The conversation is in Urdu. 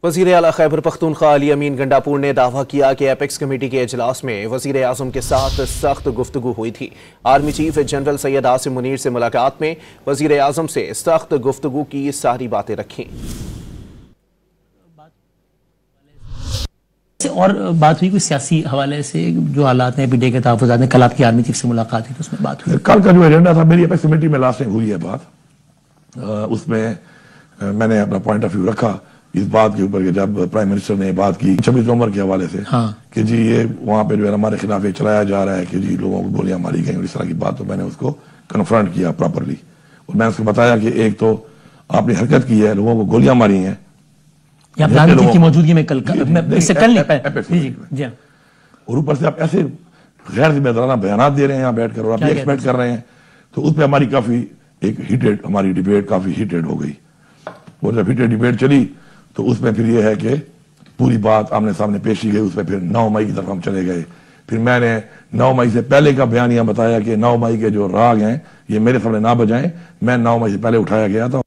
وزیر اعلیٰ خیبر پختونخوا علی امین گنڈاپور نے دعویٰ کیا کہ ایپیکس کمیٹی کے اجلاس میں وزیر اعظم کے ساتھ سخت گفتگو ہوئی تھی۔ Army chief general Syed Asim Munir سے ملاقات میں وزیر اعظم سے سخت گفتگو کی ساری باتیں رکھیں۔ اور بات ہوئی کوئی سیاسی حوالے سے جو حالات ہیں پی ڈی اے کے تحفظات میں، کل آپ کی آرمی چیف سے ملاقات ہوئی تو اس میں بات ہوئی؟ کل کا جو ایجنڈا تھا میری ایپیکس کمیٹی میں لاسٹ ٹائم ہوئی ہے بات، اس میں میں نے اپنا پوائنٹ آف ویو رکھا اس بات کے اوپر کہ جب پرائم منسٹر نے بات کی 26 نومبر کے حوالے سے کہ جی یہ وہاں پہ جو ہے ہمارے خلاف یہ چلایا جا رہا ہے کہ جی لوگوں کو گولیاں ماری گئیں اور اس طرح کی بات، تو میں نے اس کو کنفرنٹ کیا پراپرلی اور میں اس کو بتایا کہ ایک تو آپ نے حرکت کی ہے، لوگوں کو گولیاں ماری ہیں کی موجودگی میں اور اوپر سے آپ ایسے غیر ذمہ دارانہ بیانات دے رہے ہیں یہاں بیٹھ کر اور آپ یہ ایکسپیکٹ کر رہے ہیں، تو اس پہ ہماری کافی ایک ہیٹڈ ہماری ڈیبیٹ کافی ہیٹڈ ہو گئی اور جب ہیٹڈ ڈیبیٹ چلی تو اس میں پھر یہ ہے کہ پوری بات آمنے سامنے پیش کی گئی، اس پہ پھر 9 مئی کی طرف ہم چلے گئے۔ پھر میں نے 9 مئی سے پہلے کا بیانیہ بتایا کہ 9 مئی کے جو راگ ہیں یہ میرے سامنے نہ بجائیں، میں 9 مئی سے پہلے اٹھایا گیا تھا۔